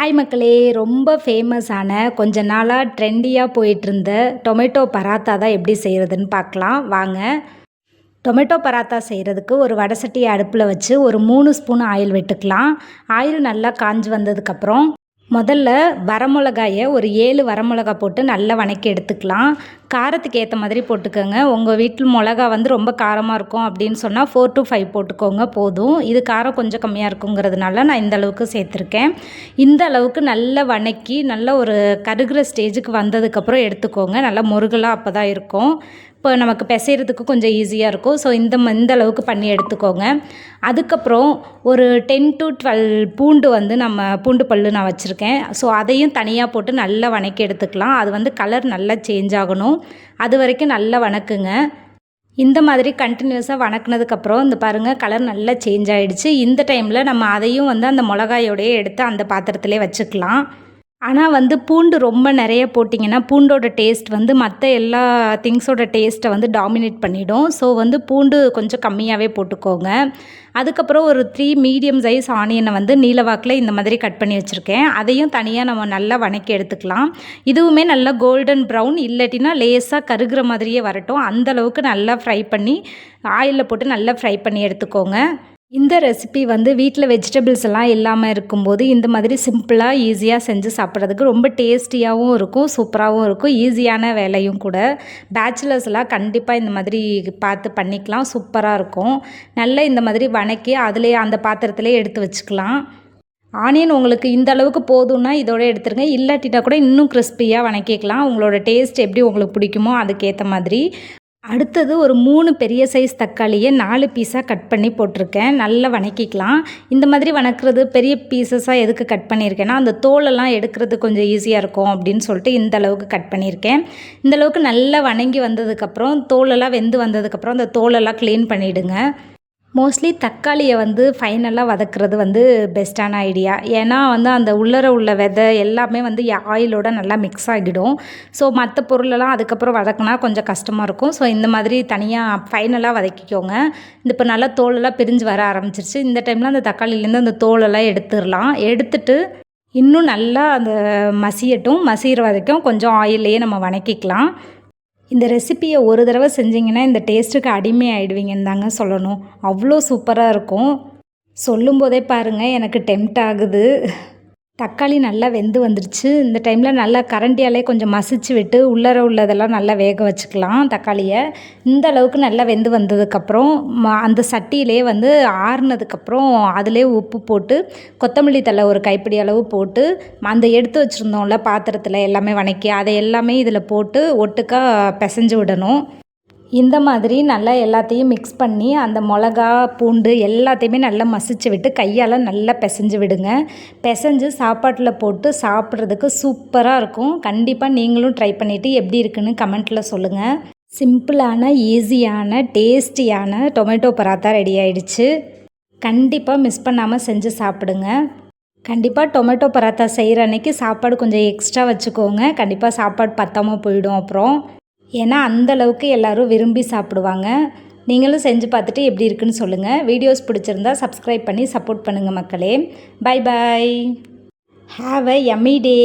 Hi மக்களே, ரொம்ப ஃபேமஸான கொஞ்ச நாளாக ட்ரெண்டியாக போயிட்டுருந்த டொமேட்டோ பராத்தா தான் எப்படி செய்கிறதுன்னு பார்க்கலாம் வாங்க. டொமேட்டோ பராத்தா செய்கிறதுக்கு ஒரு வடை சட்டியை அடுப்பில் வச்சு ஒரு 3 ஸ்பூன் ஆயில் விட்டுக்கலாம். ஆயில் நல்லா காஞ்சு வந்ததுக்கப்புறம் முதல்ல வரமிளகாயை ஒரு 7 வரமிளகா போட்டு நல்லா வதக்கி எடுத்துக்கலாம். காரத்துக்கு ஏற்ற மாதிரி போட்டுக்கோங்க. உங்கள் வீட்டில் மிளகா ரொம்ப காரமாக இருக்கும் அப்படின்னு சொன்னால் 4 to 5 போட்டுக்கோங்க போதும். இது காரம் கொஞ்சம் கம்மியாக இருக்குங்கிறதுனால நான் இந்த அளவுக்கு சேர்த்துருக்கேன். இந்த அளவுக்கு நல்லா வதக்கி நல்லா ஒரு கருகிற ஸ்டேஜுக்கு வந்ததுக்கப்புறம் எடுத்துக்கோங்க. நல்லா முருகலாக அப்போ தான் இருக்கும். இப்போ நமக்கு பிசைகிறதுக்கு கொஞ்சம் ஈஸியாக இருக்கும். ஸோ இந்த அளவுக்கு பண்ணி எடுத்துக்கோங்க. அதுக்கப்புறம் ஒரு 10 to 12 பூண்டு நம்ம பூண்டு பல் நான் வச்சுருக்கேன். ஸோ அதையும் தனியாக போட்டு நல்லா வதக்கி எடுத்துக்கலாம். அது கலர் நல்லா சேஞ்ச் ஆகணும். அது வரைக்கும் நல்லா வதக்குங்க. இந்த மாதிரி கண்டினியூஸாக வதக்குனதுக்கப்புறம் இந்த பாருங்கள் கலர் நல்லா சேஞ்ச் ஆகிடுச்சு. இந்த டைமில் நம்ம அதையும் அந்த மிளகாயோடையே எடுத்து அந்த பாத்திரத்திலே வச்சுக்கலாம். ஆனால் பூண்டு ரொம்ப நிறைய போட்டிங்கன்னா பூண்டோட டேஸ்ட் மற்ற எல்லா திங்ஸோட டேஸ்ட்டை டாமினேட் பண்ணிடும். ஸோ பூண்டு கொஞ்சம் கம்மியாகவே போட்டுக்கோங்க. அதுக்கப்புறம் ஒரு 3 மீடியம் சைஸ் ஆனியனை நீலவாக்கில் இந்த மாதிரி கட் பண்ணி வச்சுருக்கேன். அதையும் தனியாக நம்ம நல்லா வதக்கி எடுத்துக்கலாம். இதுவுமே நல்லா கோல்டன் ப்ரௌன் இல்லாட்டினா லேசாக கருகிற மாதிரியே வரட்டும். அந்தளவுக்கு நல்லா ஃப்ரை பண்ணி ஆயிலில் போட்டு நல்லா ஃப்ரை பண்ணி எடுத்துக்கோங்க. இந்த ரெசிபி வீட்டில் வெஜிடபிள்ஸ் எல்லாம் இல்லாமல் இருக்கும்போது இந்த மாதிரி சிம்பிளாக ஈஸியாக செஞ்சு சாப்பிட்றதுக்கு ரொம்ப டேஸ்டியாகவும் இருக்கும், சூப்பராகவும் இருக்கும், ஈஸியான வேலையும் கூட. பேச்சுலர்ஸ்லாம் கண்டிப்பாக இந்த மாதிரி பார்த்து பண்ணிக்கலாம், சூப்பராக இருக்கும். நல்லா இந்த மாதிரி வதக்கி அதிலே அந்த பாத்திரத்திலே எடுத்து வச்சுக்கலாம். ஆனியன் உங்களுக்கு இந்த அளவுக்கு போதும்னா இதோட எடுத்துருங்க. இல்லாட்டிட்டா கூட இன்னும் கிறிஸ்பியாக வதக்கிக்கலாம். உங்களோட டேஸ்ட் எப்படி உங்களுக்கு பிடிக்குமோ அதுக்கேற்ற மாதிரி. அடுத்தது ஒரு 3 பெரிய சைஸ் தக்காளியை 4 பீஸாக கட் பண்ணி போட்டிருக்கேன். நல்லா வதக்கிக்கலாம். இந்த மாதிரி வதக்குறது பெரிய பீசஸாக எதுக்கு கட் பண்ணியிருக்கேன்னா அந்த தோலெல்லாம் எடுக்கிறது கொஞ்சம் ஈஸியாக இருக்கும் அப்படின்னு சொல்லிட்டு இந்த அளவுக்கு கட் பண்ணியிருக்கேன். இந்த அளவுக்கு நல்லா வதங்கி வந்ததுக்கப்புறம் தோலெல்லாம் வெந்து வந்ததுக்கப்புறம் அந்த தோலெல்லாம் க்ளீன் பண்ணிவிடுங்க. மோஸ்ட்லி தக்காளியை ஃபைனலாக வதக்குறது பெஸ்ட்டான ஐடியா. ஏன்னா அந்த உள்ளர உள்ள விதை எல்லாமே ஆயிலோட நல்லா மிக்ஸ் ஆகிடும். ஸோ மற்ற பொருளெல்லாம் அதுக்கப்புறம் வதக்குனா கொஞ்சம் கஷ்டமாக இருக்கும். ஸோ இந்த மாதிரி தனியாக ஃபைனலாக வதக்கிக்கோங்க. இப்போ நல்லா தோலெல்லாம் பிரிஞ்சு வர ஆரம்பிச்சிருச்சு. இந்த டைமில் அந்த தக்காளிலேருந்து அந்த தோலெல்லாம் எடுத்துடலாம். எடுத்துட்டு இன்னும் நல்லா அந்த மசிகிற வரைக்கும் கொஞ்சம் ஆயிலையே நம்ம வதக்கிக்கலாம். இந்த ரெசிப்பியை ஒரு தடவை செஞ்சிங்கன்னா இந்த டேஸ்ட்டுக்கு அடிமை ஆகிடுவீங்கன்னு தாங்க சொல்லணும். அவ்வளோ சூப்பராக இருக்கும். சொல்லும்போதே பாருங்கள் எனக்கு டெம்ட் ஆகுது. தக்காளி நல்லா வெந்து வந்துடுச்சு. இந்த டைமில் நல்லா கரண்டியாலே கொஞ்சம் மசிச்சு விட்டு உள்ளர உள்ளதெல்லாம் நல்லா வேக வச்சுக்கலாம். தக்காளியை இந்த அளவுக்கு நல்லா வெந்து வந்ததுக்கப்புறம் அந்த சட்டியிலே ஆறுனதுக்கப்புறம் அதிலே உப்பு போட்டு கொத்தமல்லி தழை ஒரு கைப்பிடி அளவு போட்டு அந்த எடுத்து வச்சுருந்தோம்ல பாத்திரத்தில் எல்லாமே வதக்கி அதை எல்லாமே இதில் போட்டு ஒட்டுக்கா பிசைஞ்சு விடணும். இந்த மாதிரி நல்லா எல்லாத்தையும் மிக்ஸ் பண்ணி அந்த மிளகா பூண்டு எல்லாத்தையுமே நல்லா மசிச்சு விட்டு கையால் நல்லா பிசைஞ்சு விடுங்க. பிசைஞ்சு சாப்பாட்டில் போட்டு சாப்பிட்றதுக்கு சூப்பராக இருக்கும். கண்டிப்பாக நீங்களும் ட்ரை பண்ணிவிட்டு எப்படி இருக்குன்னு கமெண்ட்டில் சொல்லுங்கள். சிம்பிளான ஈஸியான டேஸ்டியான டொமேட்டோ பராத்தா ரெடி ஆகிடுச்சு. கண்டிப்பாக மிஸ் பண்ணாமல் செஞ்சு சாப்பிடுங்க. கண்டிப்பாக டொமேட்டோ பராத்தா செய்கிற அன்றைக்கி சாப்பாடு கொஞ்சம் எக்ஸ்ட்ரா வச்சுக்கோங்க. கண்டிப்பாக சாப்பாடு பத்தாமல் போயிடும் அப்புறம். ஏன்னா அந்தளவுக்கு எல்லோரும் விரும்பி சாப்பிடுவாங்க. நீங்களும் செஞ்சு பார்த்துட்டு எப்படி இருக்குன்னு சொல்லுங்கள். வீடியோஸ் பிடிச்சிருந்தா சப்ஸ்கிரைப் பண்ணி சப்போர்ட் பண்ணுங்கள் மக்களே. Bye bye. Have a yummy day.